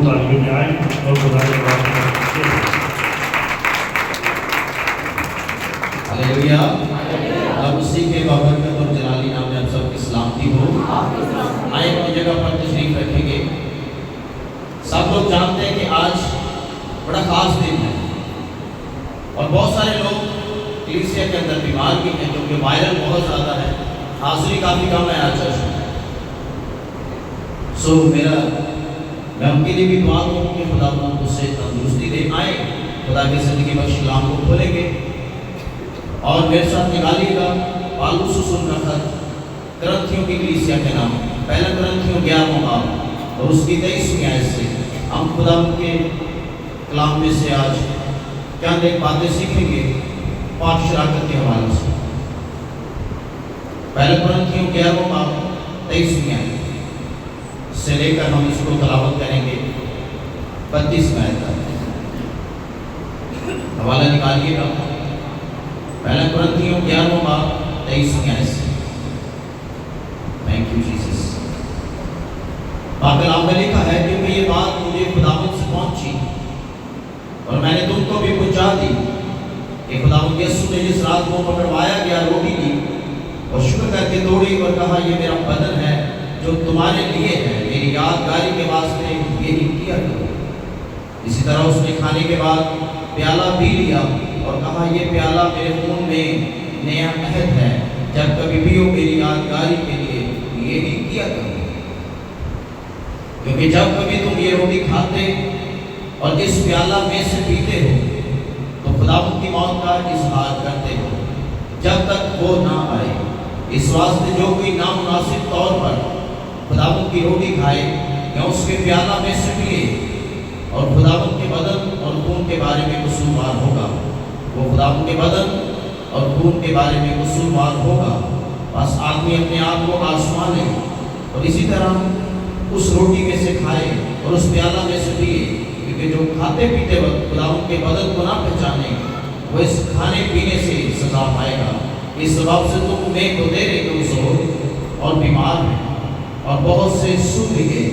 تعلیم میں آئیں اور خدا کے بات ہلیلویا۔ اب اسی کے بابرکت اور جلالی نام میں آپ سب کی سلامتی ہو۔ آئیں اپنی جگہ پر تشریف رکھیں گے۔ سب لوگ جانتے ہیں کہ آج بڑا خاص دن ہے اور بہت سارے لوگ کلیسیا کے اندر بیمار بھی ہیں کیونکہ وائرل بہت زیادہ ہے، حاضری کافی کم ہے آج چرچ میں۔ میں ان کے لیے بھی دعا کروں کہ خدا ان سے تندرستی دے۔ آئے خدا کی زندگی بخش کلام کو کھولیں گے اور میرے ساتھ نکالیے گا پالوس رسول کا خط کرنتھیوں کی کلیسیا کے نام، پہلا کرنتھیوں 11واں باب اور اس کی 23ویں آیت سے ہم خدا ان کے کلام میں سے آج چند ایک باتیں سیکھیں گے پاک شراکت کے حوالے سے۔ پہلا کرنتھیوں 11واں باب 23ویں آیت سے لے کر ہم اس کو تلاوت کریں گے 32 آیت تک۔ حوالہ نکالیے گا پہلا کرنتھیوں 11واں باب 23ویں آیت سے۔ Thank you Jesus. پاک کلام میں لکھا ہے کیونکہ یہ بات مجھے خداوند سے پہنچی اور میں نے تم کو بھی پہنچا دی کہ خداوند یسوع نے جس رات کو پکڑوایا گیا روٹی لی اور شکر کر کے توڑی اور کہا یہ میرا بدن ہے جو تمہارے لیے ہے، میری یادگاری کے واسطے یہی کیا کرو۔ اسی طرح اس نے کھانے کے بعد پیالہ پی لیا اور کہا یہ پیالہ میرے خون میں نیا عہد ہے، جب کبھی پیو میری یادگاری کے لیے یہی کیا کرو۔ کیونکہ جب کبھی تم یہ روٹی کھاتے اور اس پیالہ میں سے پیتے ہو تو خداوند کی موت کا اظہار کرتے ہو جب تک وہ نہ آئے۔ اس واسطے جو کوئی نامناسب طور پر خداوند کی روٹی کھائے یا اس کے پیالہ میں سے پیے اور خداوند کے بدن اور خون کے بارے میں قصوروار ہوگا، وہ خداوند کے بدن اور خون کے بارے میں قصوروار ہوگا۔ بس آدمی اپنے آپ کو آزما لے اور اسی طرح اس روٹی میں سے کھائے اور اس پیالہ میں سے پیے، کیونکہ جو کھاتے پیتے وقت خداوند کے بدن کو نہ پہچانے وہ اس کھانے پینے سے سزا پائے گا۔ اس سبب سے تم میں تو دیرے کمزور اور بیمار ہیں اور بہت سے سو بھی گئے۔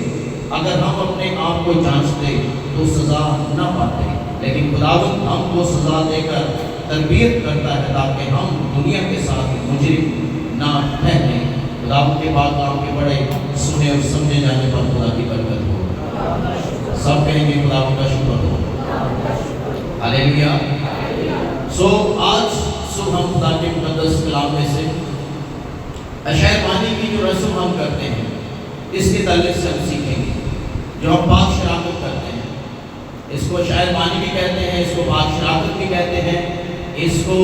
اگر ہم اپنے آپ کو جانچتے تو سزا نہ پاتے، لیکن خداوند ہم کو سزا دے کر تربیت کرتا ہے تاکہ ہم دنیا کے ساتھ مجرم نہ ٹھہریں۔ خداوند کے بعد کام کے بڑے سنے اور سمجھے جانے پر خدا کی برکت ہو۔ سب کہیں گے خداوند کا شکر ہو۔ ہلیلویا۔ آج صبح ہم خدا کے مقدس کلام میں سے اشعیا بانی کی جو رسم ہم کرتے ہیں اس کے تعلق سے ہم سیکھیں گے، جو ہم پاک شراکت کرتے ہیں۔ اس کو اشعیا بانی بھی کہتے ہیں، اس کو پاک شراکت بھی کہتے ہیں، اس کو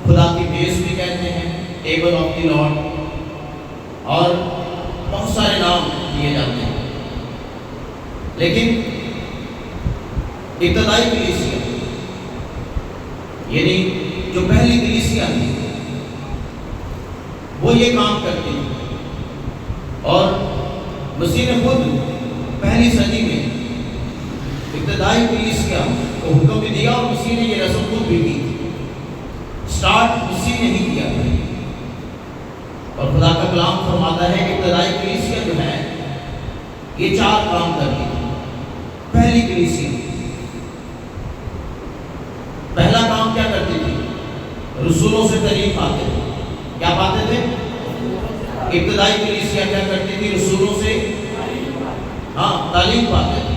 خدا کی میز بھی کہتے ہیں، ٹیبل آف دی لارڈ، اور بہت سارے نام دیے جاتے ہیں۔ لیکن ابتدائی کلیسیا یعنی جو پہلی کلیسیا تھی وہ یہ کام کرتی تھی، اور مسیح نے خود پہلی صدی میں ابتدائی کلیسیا کو حکم بھی دیا اور مسیح نے یہ رسم خود بھی کی۔ سٹارٹ مسیح نے ہی کیا تھا، اور خدا کا کلام فرماتا ہے کہ ابتدائی کلیسیا جو ہے یہ 4 کام کرتی تھی۔ پہلی کلیسیا پہلا کام کیا کرتی تھی؟ رسولوں سے تعلیم پاتے تھے۔ کیا پاتے تھے؟ ابتدائی کلیسیا کیا کرتی تھی؟ رسولوں سے تعلیم پاتے تھے،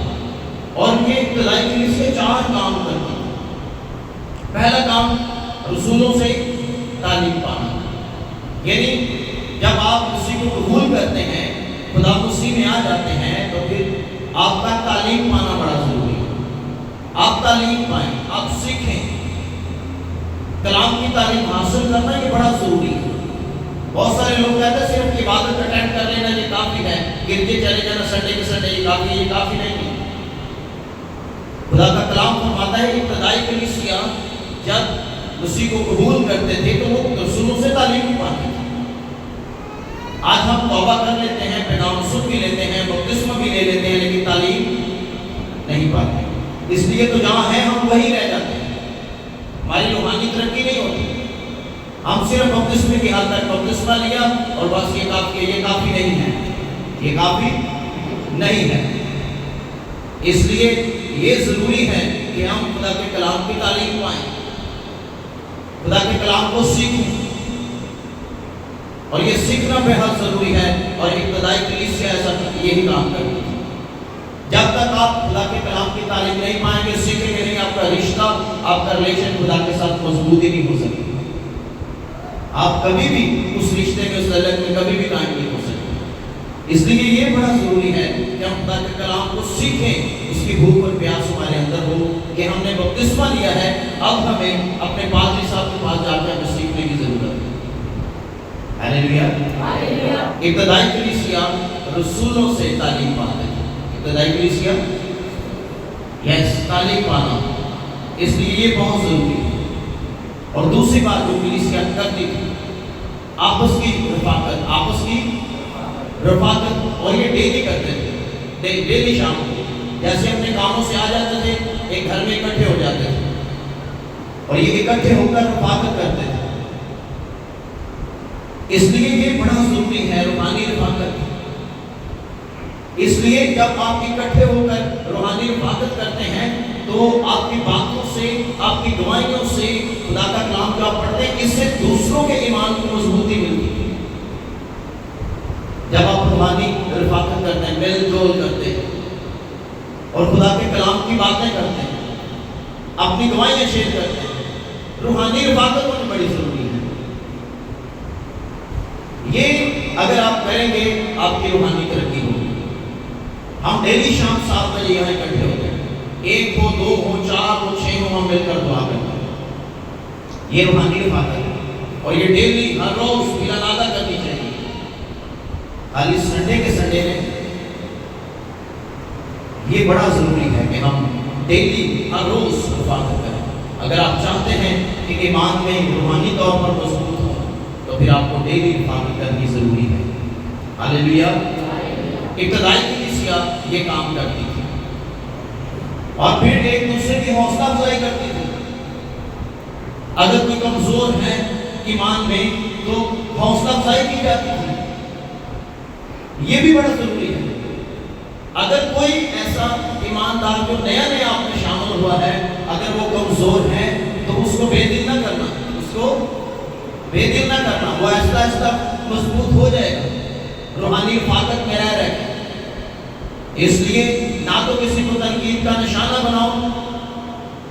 اور یہ ابتدائی کلیسیا 4 کام کرتی تھی۔ پہلا کام رسولوں سے تعلیم پانا، یعنی جب آپ مسیح کو قبول کرتے ہیں، خدا مسیح میں آ جاتے ہیں، تو پھر آپ کا تعلیم پانا بڑا ضروری ہے۔ آپ تعلیم پائیں، آپ سیکھیں، کلام کی تعلیم حاصل کرنا یہ بڑا ضروری ہے۔ بہت سارے لوگ کہتے ہیں صرف عبادت اٹینڈ کر لینا یہ کافی ہے، گرجے چلے جانا سنڈے کے سنڈے یہ کافی نہیں ہے۔ خدا کا کلام فرماتا ہے کہ ابتدائی کلیسیا جب مسیح کو قبول کرتے تھے تو وہ رسولوں سے تعلیم پاتے تھے۔ آج ہم توبہ کر لیتے ہیں، پیغام سن بھی لیتے ہیں، بپتسمہ بھی لے لیتے ہیں، لیکن تعلیم نہیں پاتے۔ اس لیے تو جہاں ہیں ہم وہی رہ جاتے ہیں، ہماری روحانی ترقی نہیں ہوتی۔ ہم صرف بپتسمے کی حد تک بپتسمہ لیا اور بس یہ کافی نہیں ہے، یہ کافی نہیں ہے۔ اس لیے یہ ضروری ہے کہ ہم خدا کے کلام کی تعلیم پائیں، خدا کے کلام کو سیکھیں، اور یہ سیکھنا بے حد ضروری ہے۔ اور ابتدائی کلیسیا ایسا یہی کام کرتی تھی۔ جب تک آپ خدا کے کلام کی تعلیم نہیں پائیں گے، سیکھیں گے نہیں، آپ کا رشتہ، آپ کا ریلیشن خدا کے ساتھ مضبوط ہی نہیں ہو سکے، آپ کبھی بھی اس رشتے میں، اس تعلق میں کبھی بھی قائم نہیں ہو سکتے۔ اس لیے یہ بڑا ضروری ہے کہ ہم خدا کے کلام کو سیکھیں، اس کی بھوک اور پیاس ہمارے اندر ہو کہ ہم نے بپتسمہ لیا ہے، اب ہمیں اپنے پادری صاحب کے پاس جا کے ہمیں سیکھنے کی ضرورت ہے۔ ہاللیلویا۔ ابتدائی کلیسیا رسولوں سے تعلیم پاتے تھے۔ ابتدائی کلیسیا تعلیم پانا، اس لیے یہ بہت ضروری ہے۔ اور دوسری بات جو کلیسیا کرتی تھی، آپس کی رفاقت، اور یہ ڈیلی کرتے تھے، ڈیلی شام کو جیسے اپنے کاموں سے آ جاتے تھے، ایک گھر میں اکٹھے ہو جاتے تھے، اور یہ اکٹھے ہو کر رفاقت کرتے تھے۔ اس لیے یہ بڑا ضروری ہے، روحانی رفاقت۔ اس لیے جب آپ اکٹھے ہو کر روحانی رفاقت کرتے ہیں تو آپ کی باتوں سے، آپ کی گواہیوں سے، خدا کا کلام جو آپ پڑھتے ہیں، اس سے دوسروں کے ایمان کو مضبوطی ملتی ہے۔ جب آپ روحانی رفاقت کرتے ہیں، میل جول کرتے ہیں، اور خدا کے کلام کی باتیں کرتے ہیں، اپنی گواہیاں شیئر کرتے ہیں، روحانی رفاقت ہونا بڑی ضروری ہے۔ یہ اگر آپ کریں گے، آپ کی روحانی ترقی ہوگی۔ ہم ڈیلی شام 7 بجے یہاں اکٹھے ہوتے ہیں، 1 ہو، 2 ہو، 4 ہو، 6 ہو، ہم مل کر دعا کرتے ہیں۔ یہ روحانی رفاقت ہے، اور یہ ڈیلی ہر روز بلا نادہ کرنی چاہیے، خالی سنڈے کے سنڈے میں۔ یہ بڑا ضروری ہے کہ ہم ڈیلی ہر روز رفاقت کریں۔ اگر آپ چاہتے ہیں کہ ایمان میں روحانی طور پر مضبوط ہو تو پھر آپ کو ڈیلی رفاقت کرنی ضروری ہے۔ ہاللیلویا۔ ابتدائی کلیسیا یہ کام کرتی تھی، اور پھر ایک دوسرے کی حوصلہ افزائی کرتی تھی۔ اگر کوئی کمزور ہے ایمان میں تو حوصلہ افزائی کی جاتی تھی۔ یہ بھی بڑا ضروری ہے۔ اگر کوئی ایسا ایماندار جو نیا نیا آپ میں شامل ہوا ہے، اگر وہ کمزور ہے تو اس کو بے دل نہ کرنا، وہ آہستہ آہستہ مضبوط ہو جائے گا، روحانی رفاقت میں رہ گا۔ اس لیے نہ تو کسی کو تنقید کا نشانہ بناؤ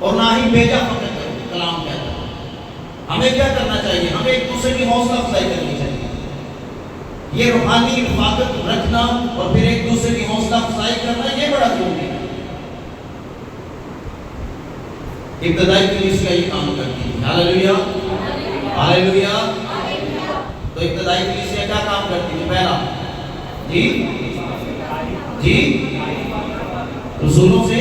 اور نہ ہی بیجا فخر کرو۔ کلام کہتا ہے ہمیں کیا کرنا چاہیے، ہمیں ایک دوسرے کی حوصلہ افزائی کرنی چاہیے۔ یہ روحانی رفاقت رکھنا اور پھر ایک دوسرے کی حوصلہ افزائی کرنا، یہ بڑا ضروری ہے۔ ابتدائی کلیسیا یہ کام کرتی ہے۔ ہاللیلویا، ہاللیلویا۔ تو ابتدائی کلیسیا کیا کام کرتی ہے؟ پہلا جی رسولوں سے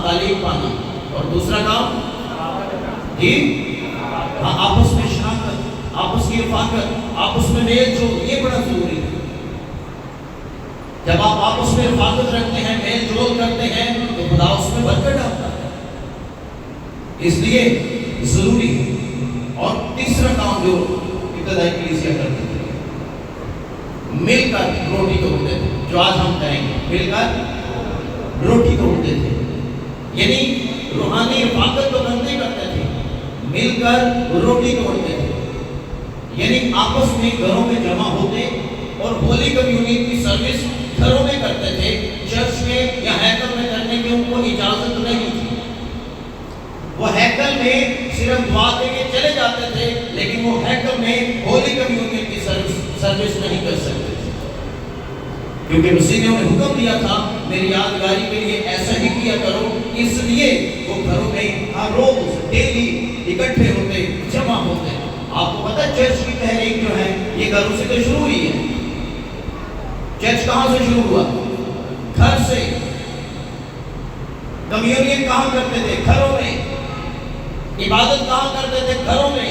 تعلیم پانا، اور دوسرا کام آپس میں شراکت، آپس کی رفاقت، آپس میں میل جول، یہ بڑا ضروری ہے۔ جب آپ آپس میں رفاقت رکھتے ہیں، میل جول کرتے ہیں، تو خدا اس میں برکت ڈالتا ہے، اس لیے ضروری ہے۔ اور تیسرا کام جو ابتدائی کلیسیا کرتی تھی، مل کر روٹی توڑتے تھے، جو آج ہم کریں گے، مل کر روٹی توڑتے تھے۔ یعنی روحانی رفاقت تو بندے کرتے تھے، مل کر روٹی توڑتے تھے، یعنی آپس میں گھروں میں جمع ہوتے اور ہولی کمیونین کی سروس گھروں میں کرتے تھے، چرچ میں یا ہیکل میں کرنے کی ان کو اجازت نہیں تھی۔ وہ ہیکل میں صرف دعا دے کے چلے جاتے تھے، لیکن وہ ہیکل میں ہولی کمیونین کی سروس نہیں کر سکتے تھے، کیونکہ مسیح نے انہیں حکم دیا تھا میری یادگاری کے لیے ایسا ہی کیا کرو۔ اس لیے وہ گھروں میں ہر روز ڈیلی اکٹھے ہوتے، جمع ہوتے۔ آپ کو پتہ ہے چرچ کی تحریک جو ہے یہ گھروں سے تو شروع ہوئی ہے۔ چرچ کہاں سے شروع ہوا؟ گھر سے۔ کمیونین کہاں کرتے تھے؟ گھروں میں۔ عبادت کہاں کرتے تھے؟ گھروں میں۔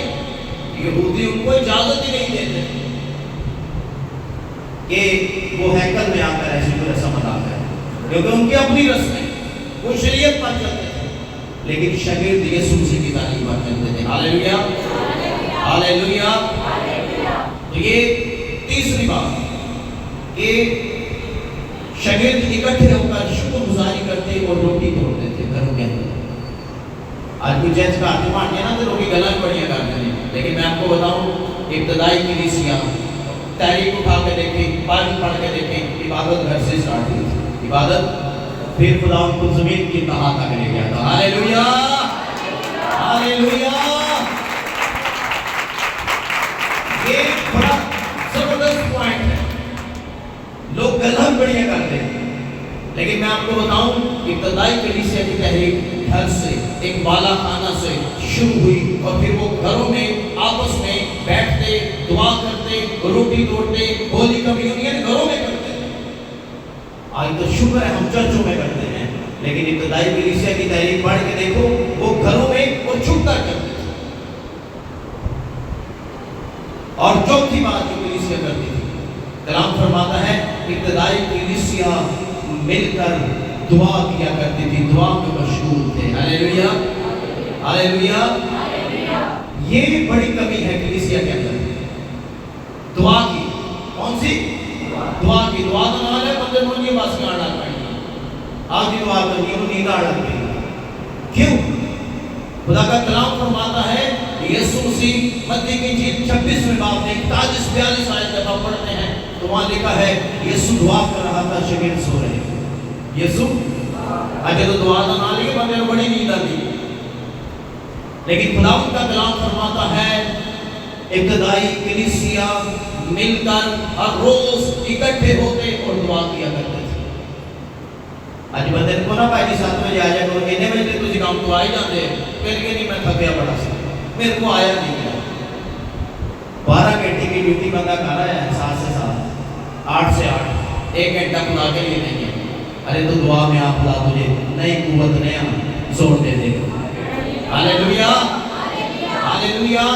یہودی ان کو اجازت ہی نہیں دیتے کہ وہ ہیکل میں آ کر ایسی کوئی رسم ادا کریں، کیونکہ ان کی اپنی رسمیں، وہ شریعت پر چلتے تھے، لیکن شاگرد یسوع مسیح کی تعلیم پر چلتے تھے۔ ہاللیلویا، ہاللیلویا۔ تو یہ تیسری بات کہ شاگرد اکٹھے ہو کر شکر گزار روٹی توڑتے تھے گھروں کے اندر. آج کوئی چرچ کا آتے مان گیا نا تو لوگ گلا بڑھیا کرتے ہیں. لیکن میں آپ کو بتاؤں ابتدائی کلیسیاں تحریک اٹھا کے دیکھیں, بائبل پڑھ کے دیکھیں, عبادت گھر سے سٹارٹ ہوئی تھی. عبادت پھر خدا ان کو زمین کی انتہا تک لے گیا تھا. ہاللیلویا ہاللیلویا. یہ بڑا زبردست پوائنٹ ہے. لوگ گلا بڑھیا کرتے ہیں, لیکن میں آپ کو بتاؤں ابتدائی کلیسیا کی تحریک گھر سے, ایک بالا خانہ سے شروع ہوئی, اور پھر وہ گھروں میں آپس میں بیٹھتے, دعا کرتے, روٹی توڑتے, ہولی کمیونین گھروں میں کرتے تھے. آج تو شکر ہے ہم چرچوں میں کرتے ہیں, لیکن ابتدائی کلیسیا کی تحریک پڑھ کے دیکھو وہ گھروں میں وہ چھپ کر کرتے تھے. اور چوتھی بات جو کلیسیا کرتی تھی, کلام فرماتا ہے ابتدائی کلیسیا مل کر دعا کیا کرتی تھی, دعا میں مشغول تھے. ہاللیلویا ہاللیلویا. یہ بڑی کمی ہے کلیسیا کے اندر, دعا کی. کون سی دعا کی؟ دعا تو نہ ہے بندے کو یہ بات سکھانا پڑے. آپ کی دعا کرنی ہے وہ نیند آ جاتی ہے. کیوں؟ خدا کا کلام فرماتا ہے یسوع مسیح متی کی انجیل 26ویں باب میں 41-42 آیت جب آپ پڑھتے ہیں تو وہاں لکھا ہے یسوع دعا کر رہا تھا, شاگرد سو رہے. یسوع اگر تو دعا تو نہ لی بندے کو بڑی نیند آتی. لیکن خدا کا کلام فرماتا ہے ابتدائی کلیسیا مل کر ہر روز اکٹھے ہوتے اور دعا کیا کرتے تھے. آج بندے کو نا بھائی 7 بجے آ جائے کرو, کہنے بجے تجھے کام تو آئی جاتے ہیں, پھر کہ نہیں میں تھکیا بڑا سا, میرے کو آیا نہیں گیا. 12 گھنٹے کی ڈیوٹی بندہ کر رہا ہے, 7 سے 7, 8 سے 8, 1 گھنٹہ خدا کے لیے نہیں ہے. ارے تو دعا میں آپ خدا تجھے نئی قوت نیا زور دے دے گا. ہاللیلویا ہاللیلویا.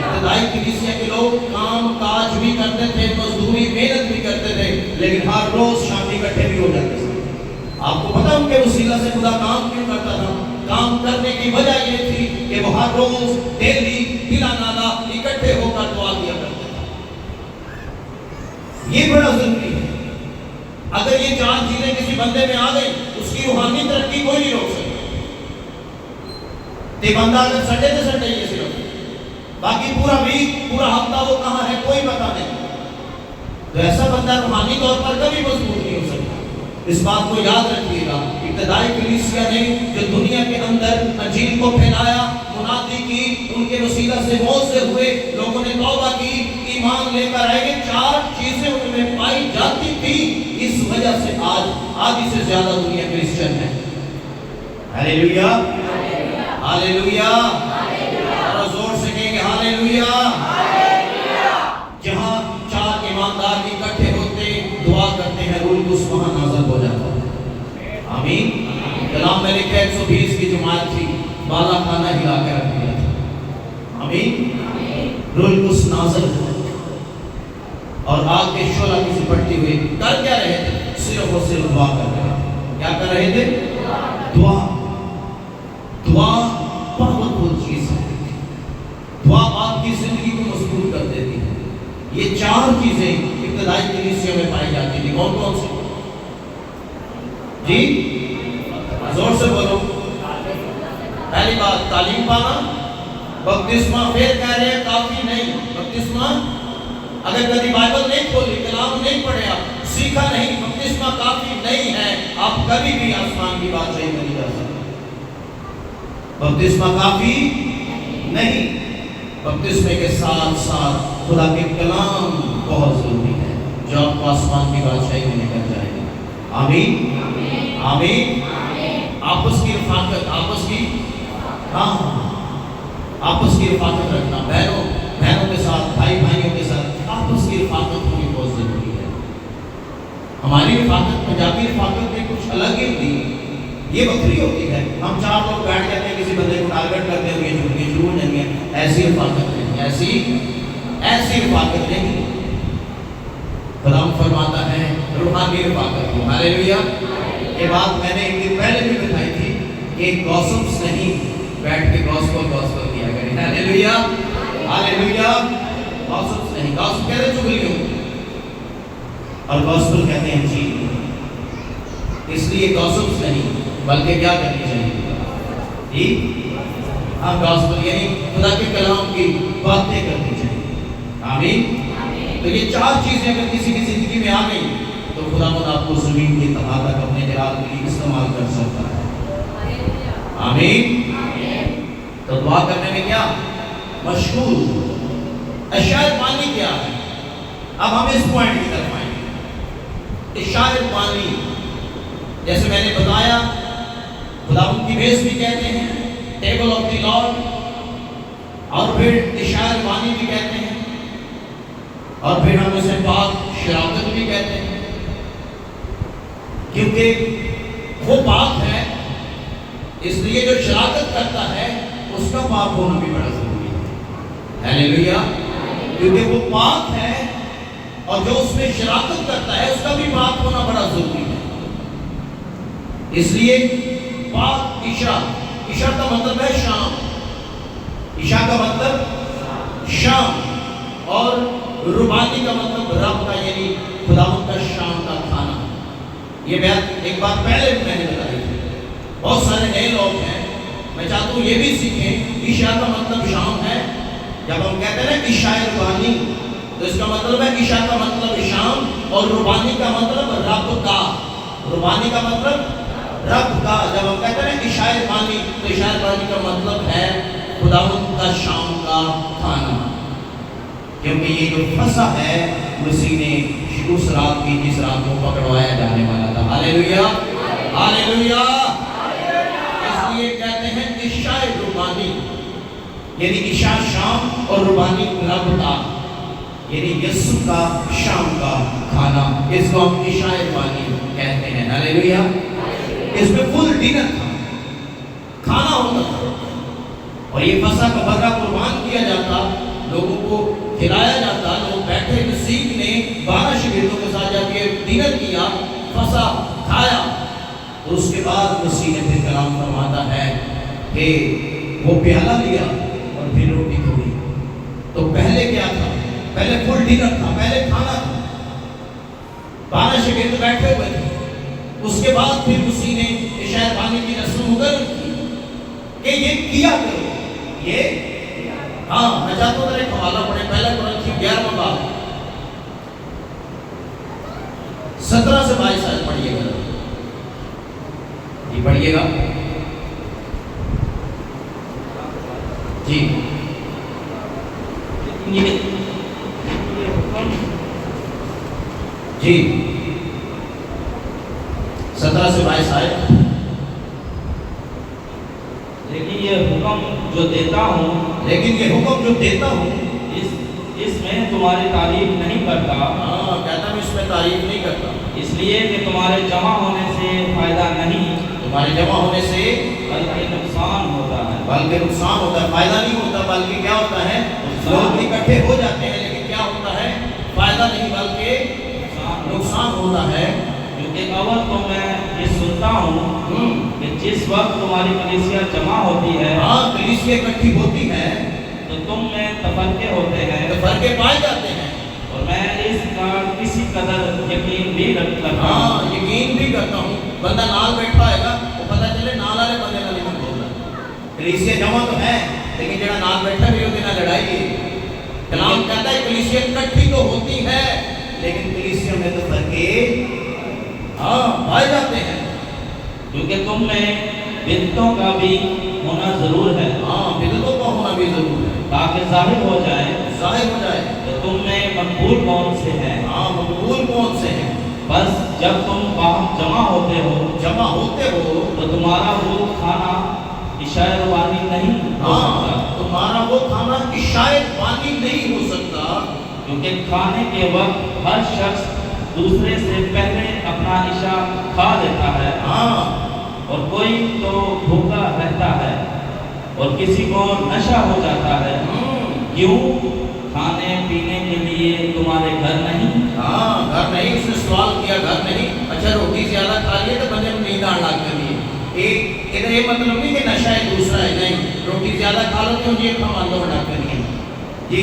ابتدائی کلیسیا کے لوگ کام کاج بھی کرتے تھے, مزدوری محنت بھی کرتے تھے, لیکن ہر روز شام اکٹھے بھی ہو جاتے تھے. آپ کو پتا ان کے وسیلہ سے خدا کام کیوں کرتا تھا؟ کام کرنے کی وجہ یہ تھی کہ وہ ہر روز ڈیلی بلا نالا اکٹھے ہو کر دعا کیا کرتے تھے. یہ بڑا ضروری ہے. اگر یہ 4 چیزیں کسی بندے میں آ گئی, اس کی روحانی ترقی کوئی نہیں روک سکتا. تے بندہ اگر سنڈے سے سنڈے یہ صرف, باقی پورا ویک پورا ہفتہ وہ کہاں ہے کوئی پتہ نہیں, تو ایسا بندہ روحانی طور پر کبھی مضبوط نہیں ہو سکتا. اس بات کو یاد رکھیے گا, ابتدائی کلیسیا نے جو دنیا کے اندر انجیل کو پھیلایا, منادی کی, ان کے وسیلہ سے موت سے ہوئے, لوگوں نے توبہ کی, ایمان لے کر آئے. 4 چیزیں ان میں پائی جاتی تھی, اس وجہ سے آج آدھی سے زیادہ دنیا کرسچن ہے. ہاللیلویا ہاللیلویا. اور زور سے کہیں گے ہاللیلویا. جہاں 4 ایماندار اکٹھے ہوتے دعا کرتے ہیں, روح القدس وہاں نازل ہو جاتا ہے. آمین. کلام میں لکھا 120 کی جماعت تھی, بالا خانہ ہلا کے رکھ دیا تھا. آمین. روح القدس نازل ہو اور آگ کے شعلہ کی سپٹتی ہوئی کر کیا رہے تھے؟ صرف اور صرف دعا کر رہے تھے. کیا کر رہے تھے؟ دعا. دعا بہت چیز ہے. دعا آپ کی زندگی کو مضبوط کر دیتی ہے. یہ 4 چیزیں ابتدائی کلیسیا میں پائی جاتی تھی. کون کون سی؟ جی زور سے بولو. پہلی بات تعلیم پانا, بپتسمہ. پھر کہہ رہے ہیں کافی نہیں. بپتسمہ اگر کبھی بائبل نہیں کھولی, کلام نہیں پڑھے, آپ سیکھا نہیں, بپتسمہ کافی نہیں ہے, آپ کبھی بھی آسمان کی بات صحیح نہیں کر سکتے. بپتسمہ کافی نہیں. بپتسمے کے ساتھ ساتھ خدا کے کلام بہت ضروری ہے, جو آپ کو آسمان کی بادشاہی میں لے کر جائے گا. آمین آمین. آپس کی رفاقت, آپس کی آپس کی رفاقت رکھنا. بہنوں کے ساتھ, بھائیوں کے ساتھ آپس کی رفاقت ہونی بہت ضروری ہے. ہماری رفاقت پنجابی رفاقت میں کچھ الگ ہی ہوتی ہے, یہ بکری ہوتی ہے. ہم 4 لوگ بیٹھ جاتے ہیں, کسی بندے کو ٹارگٹ کرتے ہوئے جھوٹی شروع نہیں ہے. ایسی رفاقت نہیں, ایسی رفاقت نہیں. خدا فرماتا ہے روحانی رفاقت ہو. ہاللیلویا. یہ بات میں نے ایک دن پہلے بھی بتائی تھی کہ گوسپس نہیں, بیٹھ کے گوسپل کیا کریں. ہاللیلویا ہاللیلویا. گوسپس نہیں. گوسپ کہتے ہیں چغلیوں, اور گوسپل کہتے ہیں جی. اس لیے گوسپس نہیں, بلکہ کیا کرنی چاہیے؟ ہاں گاسپل یعنی خدا کے کلام کی باتیں کرنی چاہیے. آمین. تو یہ 4 چیزیں اگر کسی کی زندگی میں آ گئی تو خدا خود آپ کو زمین کی تہا تک اپنے جلال کے لیے استعمال کر سکتا ہے. آمین. تو دعا کرنے میں کیا مشغول. اشعیا پانی کیا ہے؟ اب ہم اس پوائنٹ کی طرف آئیں گے. اشعیا پانی جیسے میں نے بتایا خداوند کی میز بھی کہتے ہیں, ٹیبل آف دی لارڈ, اور پھر اشعیا پانی بھی کہتے ہیں, اور پھر ہم اسے پاک شراکت بھی کہتے ہیں, کیونکہ وہ پاک ہے. اس لیے جو شراکت کرتا ہے اس کا پاک ہونا بھی بڑا ضروری ہے. ہیلیلویا. کیونکہ وہ پاک ہے اور جو اس میں شراکت کرتا ہے اس کا بھی پاک ہونا بڑا ضروری ہے. اس لیے پاک عشاء, عشاء کا مطلب ہے شام, عشاء کا مطلب شام, اور ربانی کا مطلب رب کا یعنی خداوند کا شام کا کھانا. یہ بات ایک بات پہلے میں نے بتائی تھی. بہت سارے نئے لوگ ہیں, میں چاہتا ہوں یہ بھی سیکھیں عشاء کا مطلب شام ہے. جب ہم کہتے ہیں نا عشاء ربانی تو اس کا مطلب ہے عشاء کا مطلب شام, اور ربانی کا مطلب رب کا. ربانی کا مطلب رب کا. جب ہم کہتے ہیں عشاء ربانی تو عشاء ربانی کا مطلب ہے خداوند کا شام کا کھانا. کیونکہ یہ جو فصح ہے مسیح نے اس رات کی جس رات کو پکڑوایا جانے والا تھا. ہاللیلویا, ہاللیلویا. اس لیے کہتے ہیں عشاء ربانی یعنی عشاء شام اور ربانی رب کا یعنی یسوع کا شام کا کھانا. اس کو ہم عشاء ربانی کہتے ہیں. ہاللیلویا. اس میں فل ڈنر تھا, کھانا ہوتا تھا, اور یہ فصح کا بکرا قربان کیا جاتا, لوگوں کو کھلایا جاتا. لوگ بیٹھے, مسیح نے 12 شاگردوں کے ساتھ جا کے ڈنر کیا, فصح کھایا. تو اس کے بعد مسیح نے پھر کلام فرماتا ہے کہ وہ پیالہ لیا اور پھر روٹی کھوئی. تو پہلے کیا تھا؟ پہلے فل ڈنر تھا, پہلے کھانا تھا, 12 شاگرد بیٹھے ہوئے تھے. اس کے بعد پھر مسیح نے عشاء پانی کی رسم مقرر کی کہ یہ کیا کرو. یہ ہاں میں چاہتا ہوں ایک حوالہ پڑھیں, پہلا قرنتھیوں 11واں باب 17 سے 22 آیت پڑھیے گا. جی پڑھیے گا. جی جی 17 سے 22 آیت. لیکن یہ حکم جو دیتا ہوں, لیکن یہ حکم جو دیتا ہوں اس میں تمہاری تعریف نہیں کرتا. ہاں کہتا میں اس میں تعریف نہیں کرتا, اس لیے کہ تمہارے جمع ہونے سے فائدہ نہیں, تمہارے جمع ہونے سے بلکہ نقصان ہوتا ہے. بلکہ نقصان ہوتا ہے, فائدہ نہیں ہوتا, بلکہ کیا ہوتا ہے, لوگ اکٹھے ہو جاتے ہیں لیکن کیا ہوتا ہے, فائدہ نہیں بلکہ نقصان ہوتا ہے. کیونکہ اول تو میں یہ سنتا ہوں کہ جس وقت تمہاری کلیسیا جمع ہوتی ہے, ہاں کلیسیا اکٹھی ہوتی ہے, تو تم میں تفرقے ہوتے ہیں, تفرقے پائے جاتے ہیں. اور میں اس کا کسی قدر یقین بھی رکھتا ہوں. ہاں یقین بھی کرتا ہوں. بندہ نال بیٹھا ہے گا وہ پتہ چلے نال والے بندے کا نہیں بول رہا. کلیسیا جمع تو ہے لیکن جڑا نال بیٹھا بھی ہوتے نہ لڑائی ہے. کلام کہتا ہے کلیسیا اکٹھی تو ہوتی ہے لیکن کلیسیا میں تفرقے ہاں پائے جاتے ہیں. کیونکہ تم میں بدعتوں کا بھی ہونا ضرور ہے. ہاں بدعتوں کا ہونا بھی ضرور ہے تاکہ ظاہر ہو جائے کہ تم میں مقبول کون سے ہیں. ہاں مقبول کون سے ہیں. بس جب تم باہم جمع ہوتے ہو تو تمہارا وہ کھانا عشاء ربانی نہیں ہو سکتا. تمہارا وہ کھانا عشاء ربانی نہیں ہو سکتا, کیونکہ کھانے کے وقت ہر شخص دوسرے سے پہلے اپنا عشاء کھا لیتا ہے. اور کوئی تو بھوکا رہتا ہے اور کسی کو نشہ ہو جاتا ہے. کیوں؟ کھانے پینے کے لیے تمہارے گھر نہیں. ہاں گھر نہیں. اس نے سوال کیا گھر نہیں. اچھا روٹی زیادہ کھا لیے تو بندے میں نیند آنے لگ گئی. ایک ادھر یہ مطلب نہیں کہ نشہ ہے دوسرا ہے, نہیں. روٹی زیادہ کھا لو تو یہ کھا مان لو ڈاکٹر نہیں. جی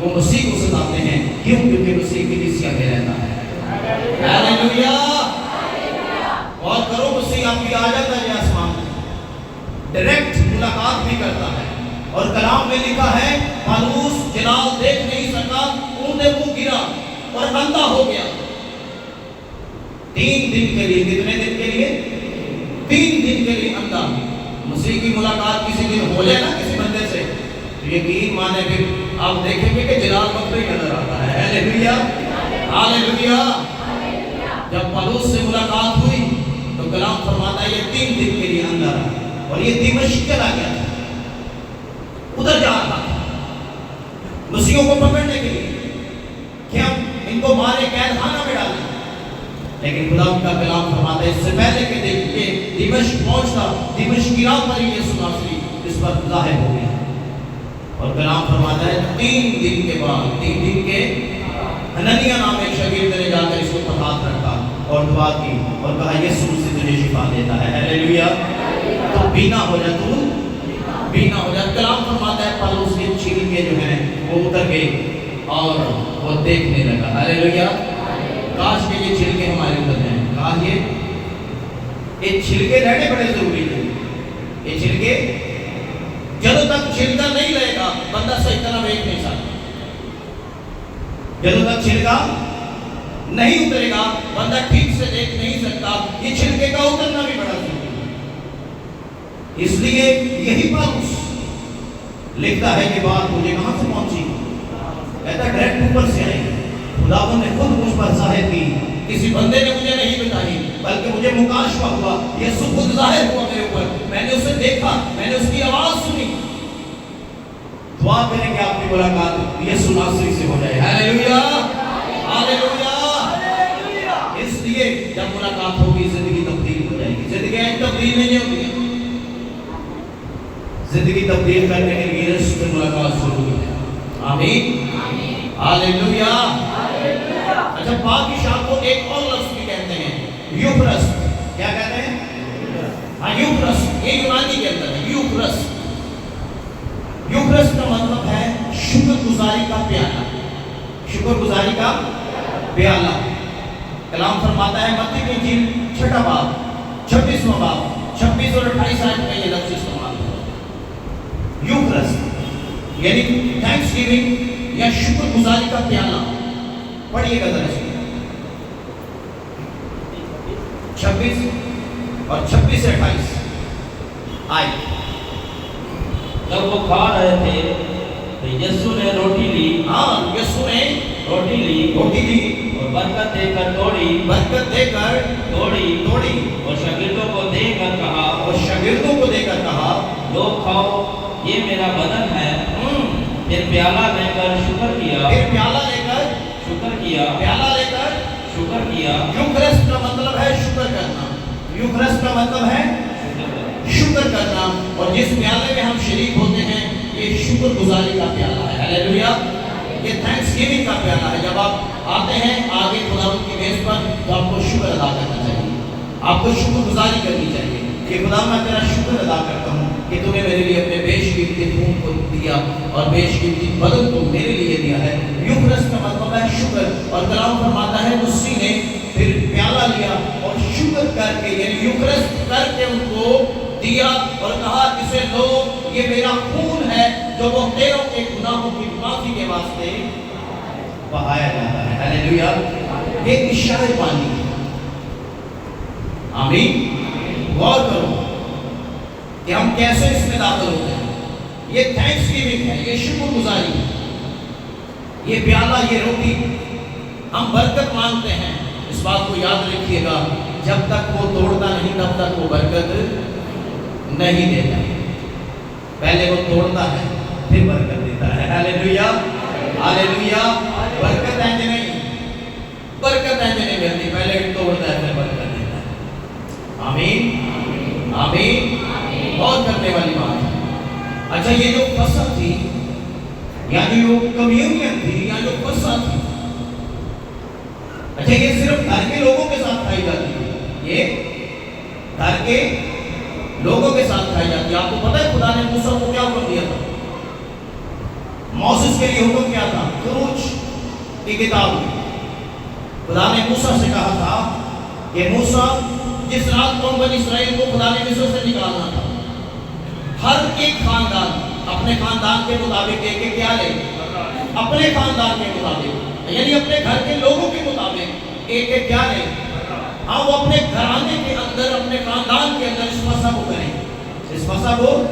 وہ مسیح کو ستاتے ہیں. کیوں؟ کیونکہ مسیح کلیسیا میں رہتا ہے. ہاللیلویا. اور کرو مسیح آپ کی آ جاتا ہے آسمان میں، ڈائریکٹ ملاقات بھی کرتا ہے. اور کلام میں لکھا ہے پالوس جلال دیکھ نہیں سکا، اونڈے منہ گرا اور اندھا ہو گیا. 3 دن کے لیے. کتنے دن کے لیے؟ 3 دن کے لیے اندھا. مسیح کی ملاقات کسی دن ہو جائے نا کسی بندے سے تو یقین مانے پھر آپ دیکھیں گے کہ جلال مقدس نظر آتا ہے. ہاللیلویا ہاللیلویا. جب پالوس سے ملاقات ہوئی تو کلام فرماتا ہے یہ 3 دن کے لیے اندھا رہا اور یہ دمشق چلا گیا تھا، ادھر جا رہا تھا مسیحوں کو پکڑنے کے لیے کہ ہم ان کو مارے قید خانہ میں ڈالیں. لیکن خدا کا کلام فرماتا ہے اس سے پہلے کہ دیکھیے دمشق پہنچتا، دمشق کی راہ پر ہی یسوع ناصری اس پر ظاہر ہو گیا. اور کلام فرماتا ہے 3 دن کے بعد، 3 دن کے حنانیہ نام ایک شاگرد نے جا کر اس کو ہاتھ رکھا اور دعا کی اور کہا یسوع سے تجھے شفا دیتا ہے. ہاللیلویا. تو بینا ہو جا، تو بینا ہو جا. کلام فرماتا ہے پالوس کے چھلکے جو ہیں وہ اتر گئے اور وہ دیکھنے لگا. ہاللیلویا. کاش کہ یہ چھلکے ہمارے اوپر ہیں. کاش یہ چھلکے رہنے بڑے ضروری ہیں. یہ چھلکے جب تک چھلکا نہیں رہے گا بندہ صحیح طرح دیکھ نہیں سکتا. جب تک چھلکا نہیں اترے گا بندہ ٹھیک سے دیکھ نہیں سکتا. یہ چھلکے کا اترنا بھی بڑا ضروری ہے. اس لیے یہی پالوس لکھتا ہے کہ بات مجھے کہاں سے پہنچی، کہتا ڈائریکٹ اوپر سے آئی. خداوند نے خود مجھ پر ظاہر کی، کسی بندے نے مجھے نہیں بتائی بلکہ مجھے مکاشفہ ہوا. یسوع خود ظاہر ہوا میرے اوپر، میں نے اسے دیکھا، میں نے اس کی آواز سنی. دعا کریں کہ آپ کی ملاقات یسوع ناصری سے ہو جائے. ہاللیلویا ہاللیلویا. اس لیے جب ملاقات ہوگی زندگی تبدیل ہو جائے گی. زندگی تبدیل نہیں ہوگی، زندگی تبدیل کرنے کے لیے یسوع سے ملاقات ضروری ہے. آمین ہاللیلویا. اچھا پاک کی شان کو ایک اور لفظ بھی کہتے ہیں یوکرس. کیا کہتے ہیں؟ ہاں یوکرس. یہ یونانی کے اندر ہے یوکرس. یوکرس کا مطلب ہے شکر گزاری کا پیالہ. شکر گزاری کا پیالہ. کلام فرماتا ہے متی کی انجیل 6 باب 26واں باب 26 اور 28 آیت میں یہ لفظ استعمال ہے یوکرس، یعنی تھینکس گیونگ یا شکر گزاری کا پیالہ. پڑھیے گا ذرا 26 اور 26 سے 28 آیت. جب وہ کھا رہے تھے تو یسوع نے روٹی لی. ہاں یسوع نے روٹی لی اور برکت دے کر توڑی اور شاگردوں کو دے کر کہا لو کھاؤ یہ میرا بدن ہے. پھر پیالہ لے کر شکر کیا. یوکرس کا مطلب ہے شکر کرنا. یوکرس کا مطلب ہے شکر کرنا. اور جس پیالے میں ہم شریک ہوتے ہیں یہ شکر گزاری کا پیالہ ہے. ہاللیلویا. یہ تھینکس گیونگ کا پیالہ ہے. جب آپ آتے ہیں آگے خداوند کی میز پر تو آپ کو شکر ادا کرنا چاہیے، آپ کو شکر گزاری کرنی چاہیے کہ خدا میں تیرا شکر ادا کرتا ہوں کہ تو نے میرے لیے اپنے بیش قیمتی خون کو دیا اور بیش قیمتی بدن کو میرے لیے دیا ہے. یوکرس کا مطلب ہے شکر. اور کلام فرماتا ہے اسی نے پھر پیالہ لیا اور شکر کر کے یعنی یوکرس کر کے ان کو دیا اور کہا اسے لو یہ میرا خون ہے جو وہ تیروں کے گناہوں کی معافی کے واسطے بہایا جاتا ہے. ہاللیلویا. ایک اشارے پانی ہے. آمین. غور کرو کہ ہم کیسے اس میں داخل ہوتے ہیں. یہ تھینکس گیونگ ہے، یہ شکر گزاری ہے. یہ پیالہ یہ روٹی ہم برکت مانگتے ہیں. اس بات کو یاد رکھیے گا جب تک وہ توڑتا نہیں تب تک وہ برکت نہیں دیتا. پہلے وہ توڑتا ہے پھر برکت دیتا ہے. ہاللیلویا ہاللیلویا. برکت ایسے نہیں ملتی، پہلے توڑتا ہے پھر برکت دیتا ہے. آمین آمین. بہت کرنے والی بات ہے. اچھا یہ جو فصل تھی یا جو کمیونین تھی یا جو فصل تھی، اچھا یہ صرف گھر کے لوگوں کے ساتھ کھائی جاتی ہے. یہ گھر کے لوگوں کے ساتھ کھائی جاتی ہے. آپ کو پتہ ہے خدا نے موسیٰ کو کیا حکم دیا تھا؟ موسیس کے لیے حکم کیا تھا؟ خروج کی کتاب میں خدا نے موسیٰ سے کہا تھا کہ موسیٰ جس رات قوم بنی اسرائیل کو خدا نے مصر سے نکالنا تھا، ہر ایک خاندان اپنے خاندان کے مطابق ایک کیا لے، اپنے خاندان کے مطابق، یعنی اپنے گھر کے لوگوں کے مطابق ایک کیا لے، ہاں وہ اپنے گھرانے کے اندر، اپنے خاندان کے اندر اس فصح کو کریں، اس فصح کو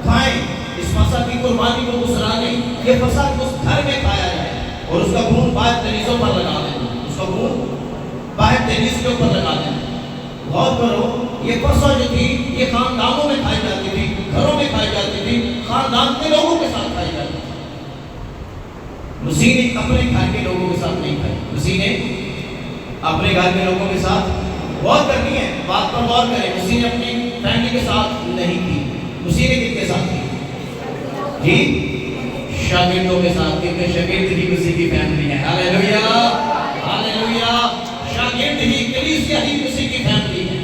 کھائیں، اس فصح کی قربانی کو گزرائیں، یہ فصح اس گھر میں کھایا جائے اور اس کا خون باہر دہلیزوں پر لگا دیں، اس کا خون باہر دہلیز کے اوپر لگا دیں۔ غور کرو، یہ فصح جو تھی یہ خاندانوں میں کھائی جاتی تھی، گھروں میں کھائی جاتی تھی، خاندان کے لوگوں کے ساتھ کھائی جاتی تھی۔ مسیح نے اپنے گھر کے لوگوں کے ساتھ نہیں کھائی، مسیح نے اپنے گھر کے لوگوں کے ساتھ، غور کرنی ہے بات پر غور کریں، مسیح نے اپنی فیملی کے ساتھ نہیں کی، مسیح نے کن کے ساتھ کی؟ جی شاگردوں کے ساتھ، کیونکہ شاگرد ہی مسیح کی فیملی ہے۔ ہاللیلویہ ہاللیلویہ، شاگرد ہی، کلیسیا ہی مسیح کی فیملی ہے۔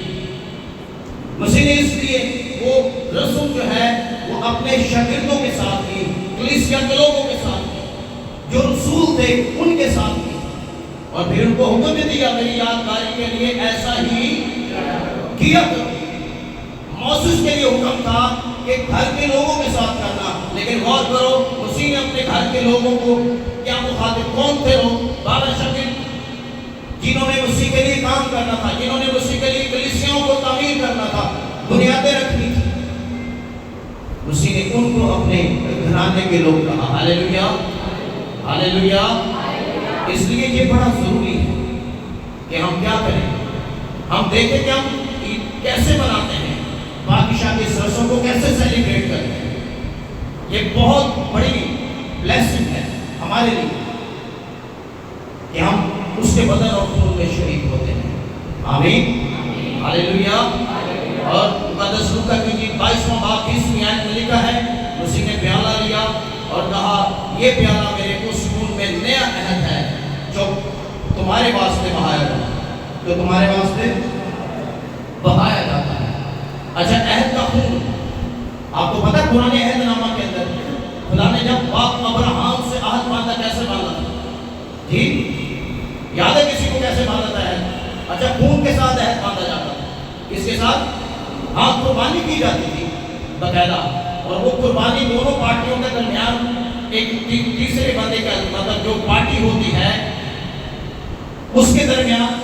مسیح نے اس لیے وہ رسم جو ہے وہ اپنے شاگردوں کے ساتھ کی، کلیسیا کے لوگوں کے ساتھ کی، جو رسول تھے ان کے ساتھ کی، اور پھر ان کو حکم بھی دیا میری یادگاری کے لیے ایسا ہی کیا کرو۔ موسیس کے لیے حکم تھا کہ گھر کے لوگوں کے ساتھ کرنا، لیکن غور کرو مسیح نے اپنے گھر کے لوگوں کو کیا مخاطب کون تھے؟ وہ 12 شاگرد جنہوں نے مسیح کے لیے کام کرنا تھا، جنہوں نے مسیح کے لیے کلیسیاؤں کو تعمیر کرنا تھا، بنیادیں رکھنی تھی، مسیح نے ان کو اپنے گھرانے کے لوگ کہا۔ ہاللیلویہ ہاللیلویہ۔ اس لیے یہ بڑا ضروری ہے کہ ہم کیا کریں، ہم دیکھیں کہ ہم عید کیسے مناتے ہیں، پاکشاہ کے اس رسم کو کیسے سیلیبریٹ کرتے ہیں۔ یہ بہت بڑی بلیسنگ ہے ہمارے لیے کہ ہم اس کے بدن اور خون میں شریک ہوتے ہیں۔ آمین ہاللیلویہ۔ اور مقدس لوکا کی 22واں باب 20ویں آیت میں لکھا ہے، مسیح نے پیالہ لیا اور کہا یہ پیالہ میرے اس خون میں نیا عہد ہے جو تمہارے واسطے بہایا جاتا ہے، جو تمہارے واسطے بہایا جاتا ہے۔ اچھا، عہد کا خون آپ کو پتہ پرانے عہد نامہ کے اندر خدا نے جب باپ ابراہیم سے عہد باندھا، کیسے باندھا تھا؟ جی یاد ہے کسی کو کیسے باندھا تھا عہد؟ اچھا، خون کے ساتھ عہد باندھا جاتا تھا، اس کے ساتھ ہاں قربانی کی جاتی تھی باقاعدہ، اور وہ قربانی دونوں پارٹیوں کے درمیان ایک تیسرے بندے کا مطلب جو پارٹی ہوتی ہے اس کے درمیان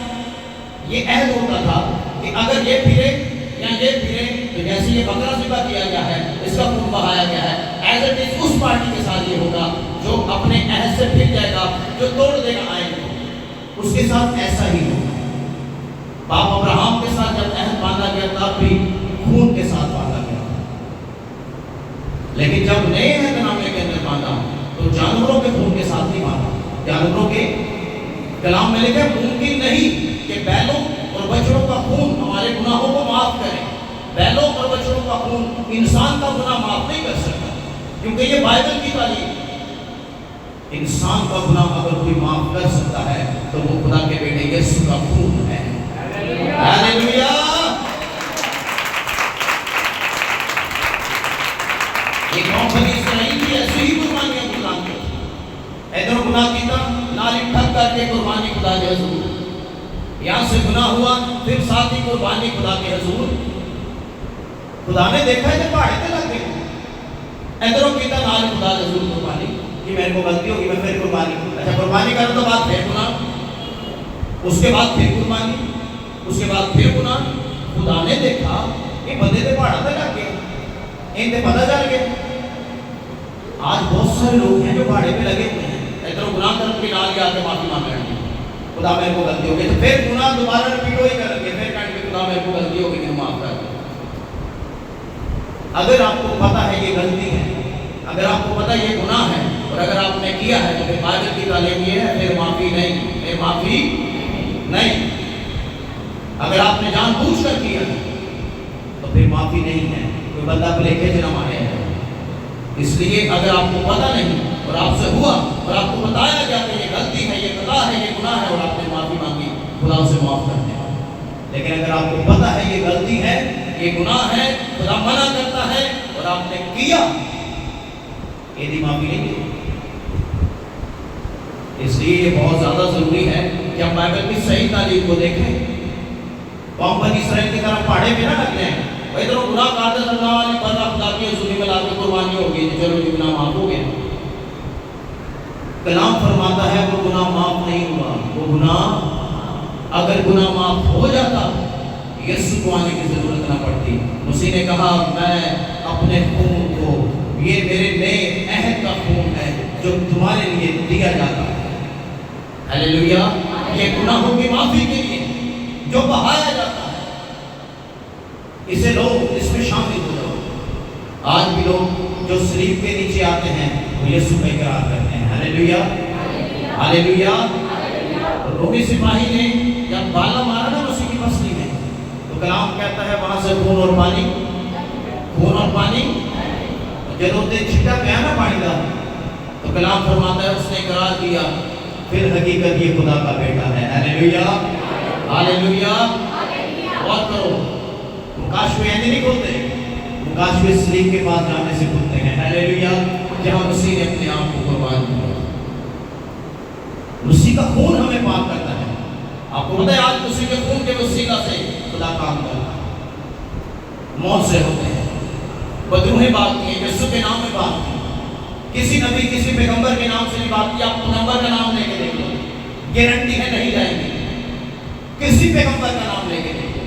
یہ عہد ہوتا تھا کہ اگر یہ پھرے یا یہ پھرے تو جیسے یہ بکرا ذبح کیا گیا ہے، اس کا خون بہایا گیا ہے، ایز اٹ از اس پارٹی کے ساتھ یہ ہوگا جو اپنے عہد سے پھر جائے گا، جو توڑ دے گا آئین کو، اس کے ساتھ ایسا ہی ہوگا۔ باپ ابراہیم کے ساتھ جب عہد باندھا گیا تب بھی خون کے ساتھ باندھا گیا، لیکن جب نئے عہد نامے کے اندر باندھا تو جانوروں کے خون کے ساتھ نہیں باندھا۔ جانوروں کے کلام میں لکھا ہے ممکن نہیں کہ بیلوں اور بچڑوں کا خون ہمارے گناہوں کو معاف کرے، بیلوں اور بچڑوں کا خون انسان کا گناہ معاف نہیں کر سکتا، کیونکہ یہ بائبل کی تعلیم۔ انسان کا گناہ اگر کوئی معاف کر سکتا ہے تو وہ خدا کے بیٹے یسوع کا خون ہے۔ ہاللیلویہ۔ یہ قوم بنی اسرائیل کی ایسی ہی قربانیاں گزارتے تھے، ادھر گناہ کیتا نالی ٹھک کر کے قربانی خدا کے حضور، یہاں سے گناہ ہوا پھر ساتھ ہی قربانی خدا کے حضور۔ خدا نے دیکھا ہے کہ پہاڑے تے لگ گئے، ادھروں کیتا نالی خدا کے حضور قربانی کہ میرے کو غلطی ہوگی میں پھر قربانی، اچھا قربانی کرنے تو بعد پھر گناہ، اس کے بعد پھر قربانی، اس کے بعد پھر گناہ۔ خدا نے دیکھا کہ بندے تے پہاڑا تے لگ گئے، ان تے پتہ چل گیا۔ آج بہت سارے لوگ ہیں جو پہاڑے پہ لگے ہوئے ہیں، ادھر گناہ کرنے کے نال آ کے معافی مانگ رہے ہیں، خدا میرے کو غلطی ہو گئی، تو پھر گناہ دوبارہ رپیٹ وہی کریں گے، پھر کہیں گے خدا میرے کو غلطی ہو گئی، معاف کر دو۔ اگر آپ کو پتہ ہے یہ غلطی ہے، اگر آپ کو پتہ یہ گناہ ہے اور اگر آپ نے کیا ہے تو پھر بائبل کی تعلیم یہ ہے پھر معافی نہیں، پھر معافی نہیں۔ اگر آپ نے جان بوجھ کر کیا تو پھر معافی نہیں ہے، کوئی بندہ بلیکے جنم آئے ہیں۔ اس لیے اگر آپ کو پتہ نہیں اور آپ سے ہوا اور آپ کو بتایا گیا کہ یہ غلطی ہے، یہ خطا ہے، یہ گناہ ہے اور آپ نے معافی مانگی، خدا اسے معاف کر دے گا۔ لیکن اگر آپ کو پتہ ہے یہ غلطی ہے، یہ گناہ ہے، خدا منع کرتا ہے اور آپ نے کیا، یہ معافی نہیں دے گا۔ اس لیے یہ بہت زیادہ ضروری ہے کہ ہم بائبل کی صحیح تعلیم کو دیکھیں، قوم بنی اسرائیل کی طرح پہاڑے پہ نہ لگ جائیں۔ بھائی تو گناہ کرتے تھے، اللہ نے پردہ خدا کی حضوری میں لا کے قربانی ہوگی، چلو یہ گناہ معاف ہو گیا۔ کلام فرماتا ہے وہ گناہ معاف نہیں ہوا، وہ گناہ اگر گناہ معاف ہو جاتا یسوع کو آنے کی ضرورت نہ پڑتی۔ مسیح نے کہا میں اپنے خون کو، یہ میرے نئے عہد کا خون ہے جو تمہارے لیے دیا جاتا ہے، ہیلیلویا، یہ گناہوں کی معافی کے لیے جو بہایا جاتا ہے، اسے لو، اس میں شامل ہو جاؤ۔ آج بھی لوگ جو صلیب کے نیچے آتے ہیں وہ یسوع کا اقرار کرتے ہیں، ہیلیلویا ہیلیلویا۔ رومی سپاہی نے جب بالا مارا نا مسیح کی پسلی میں، تو کلام کہتا ہے وہاں سے خون اور پانی جلوتے چھٹا پیا نا پانی کا، تو کلام فرماتا ہے اس نے اقرار کیا، پھر حقیقت یہ خدا کا بیٹا ہے، ہیلیلویا ہیلیلویا۔ اور کرو، مکاشفے ایسے نہیں کھولتے، مکاشفے صلیب کے پاس جانے سے کھولتے ہیں، ہیلیلویا، جہاں مسیح نے اپنے آپ کو قربان کیا۔ مسیح کا خون ہمیں پاک کرتا ہے۔ آپ کو پتہ ہے آج مسیح کے خون کے وسیلہ سے خدا کام کرتا ہے، موت سے ہوتے ہیں، بدروہیں بات کی ہیں، یسوع کے نام میں بات کی، کسی نبی کسی پیغمبر کے نام سے نہیں بات کی۔ آپ کو نمبر کا نام لے کے دیکھ لو، گارنٹی ہے نہیں جائیں گے، کسی پیغمبر کا نام لے کے دیکھ لو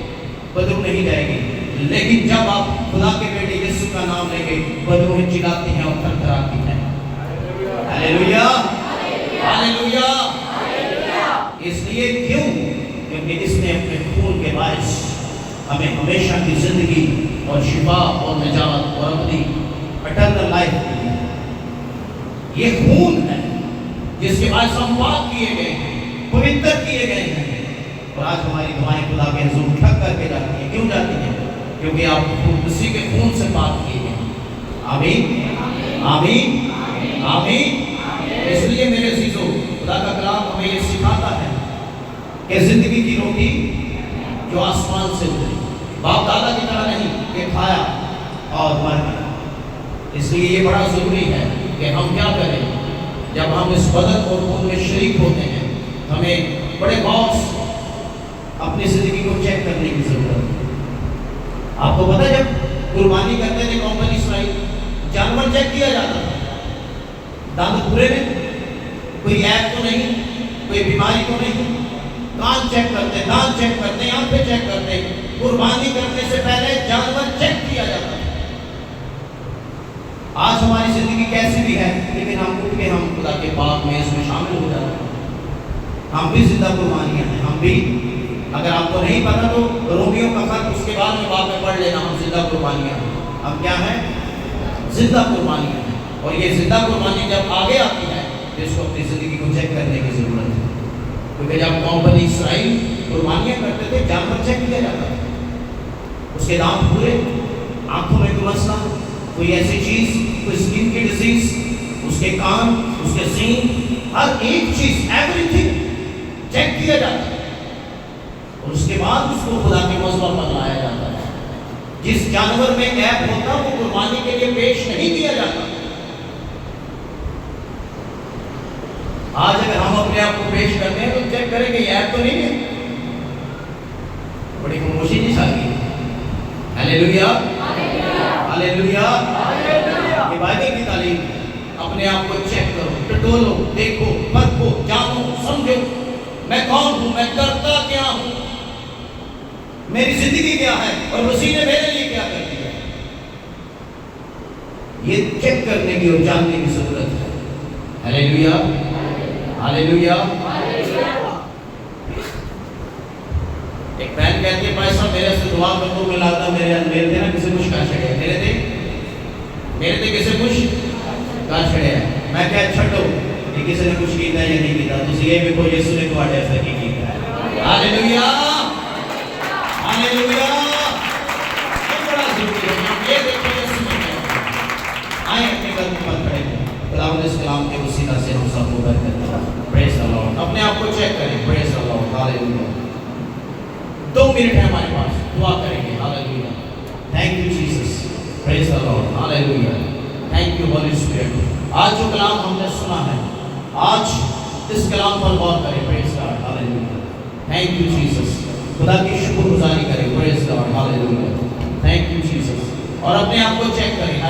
بدروح نہیں جائے گی، لیکن جب آپ خدا کے بیٹے یسوع کا نام لے کے بدروہیں چلاتی ہیں اور تھر تھراتی ہیں، ہیلیلویا ہیلیلویا۔ اس لیے کیوں؟ کیونکہ اس نے اپنے خون کے باعث ہمیں ہمیشہ کی زندگی اور شفا اور نجات اور اپنی اٹرنل لائف دی ہے۔ یہ خون ہے جس کے باعث ہم پاک کیے گئے ہیں، پوتر کیے گئے ہیں، اور آج ہماری دعائیں خدا کے حضور ٹھک کر کے جاتی ہیں۔ کیوں جاتی ہیں؟ کیونکہ آپ مسیح کے خون سے پاک کیے گئے ہیں۔ آمین آمین آمین۔ اس لیے میرے عزیزو، خدا کا کلام ہمیں یہ سکھاتا ہے کہ زندگی کی روٹی جو آسمان سے اتری، باپ دادا کی طرح نہیں کہ کھایا اور مر گیا۔ اس لیے یہ بڑا ضروری ہے کہ ہم کیا کریں جب ہم اس بدن اور خون میں شریک ہوتے ہیں۔ ہمیں بڑے غور سے اپنی زندگی کو چیک کرنے کی ضرورت ہے۔ آپ کو پتہ ہے جب قربانی کرتے تھے قوم بنی اسرائیل، جانور چیک کیا جاتا تھا، دانت پورے میں، کوئی عیب تو نہیں، کوئی بیماری تو نہیں، کان چیک کرتے، دانت چیک کرتے، آنکھیں چیک کرتے۔ قربانی کرنے سے پہلے جانور چیک کیا جاتا ہے۔ آج ہماری زندگی کیسی بھی ہے، لیکن ہم اٹھ کے ہم خدا کے پاک میں اس میں شامل ہو جاتے ہیں۔ ہم بھی زندہ قربانیاں ہیں، ہم بھی، اگر آپ کو نہیں پتا تو رومیوں کا خط اس کے بعد میں باب میں پڑھ لینا، ہم زندہ قربانیاں ہیں۔ ہم کیا ہیں؟ زندہ قربانیاں ہیں۔ اور یہ زندہ قربانی جب آگے آتی ہے تو اس کو اپنی زندگی کو چیک کرنے کی ضرورت ہے، کیونکہ جب قوم بنی اسرائیل قربانیاں کرتے تھے جانور چیک کیا جاتا تھا، اس کے دانت پورے، آنکھوں میں کوئی مسئلہ، کوئی ایسی چیز، کوئی اسکن کی ڈیزیز، اس کے کان، اس کے سین، ہر ایک چیز، ایوری تھنگ چیک کیا جاتا ہے، اور اس کے بعد اس کو خدا کے مذبح پر لایا جاتا ہے۔ جس جانور میں عیب ہوتا وہ قربانی کے لیے پیش نہیں کیا جاتا۔ آج اگر ہم اپنے آپ کو پیش کرتے ہیں تو چیک کریں کہ یہ عیب تو نہیں ہے، بڑی خاموشی نہیں چاہیے۔ Hallelujah hallelujah. یہ بائبل کی تعلیم ہے، اپنے آپ کو چیک کرو، ٹٹولو، دیکھو، پرکھو، جانو، سمجھو میں کون ہوں، میں کرتا کیا ہوں، میری زندگی کیا ہے، اور مسیح نے میرے لیے کیا کر دیا۔ یہ چیک کرنے کی اور جاننے کی ضرورت ہے۔ Hallelujah hallelujah. ایک بہن کہتی ہے بھائی صاحب میرے سے دعا کر دو، میں لاتا میرے دے نا کسی کچھ کا چھڑے، میرے دے کسی کچھ کا چھڑے ہے، میں کہا چھڑو یہ کسی نے کچھ کیتا یا نہیں کیتا، تو یہ بھی کوئی یسوع نے تواڈے ایسا کی کیتا ہے۔ Hallelujah hallelujah. یہ بڑا ضروری ہے، یہ دیکھو یسوع نے کیا، آئیں اپنے قدم پر کھڑے ہیں، خدا نے اس کلام کے وسیلہ سے ہم سب کو برکت دے۔ پریز دی لارڈ۔ اپنے آپ کو چیک کریں، praise the Lord, hallelujah. 2 minute ہے ہمارے پاس، دعا کریں گے، hallelujah. Thank you Jesus, praise the Lord, hallelujah. Thank you Holy Spirit. آج جو کلام ہم نے سنا ہے، آج اس کلام پر غور کریں. Praise God. Hallelujah. Thank you Jesus. خدا کی شکر گزاری کریں. Praise God. Hallelujah. Thank you Jesus. اور اپنے آپ کو چیک کریں.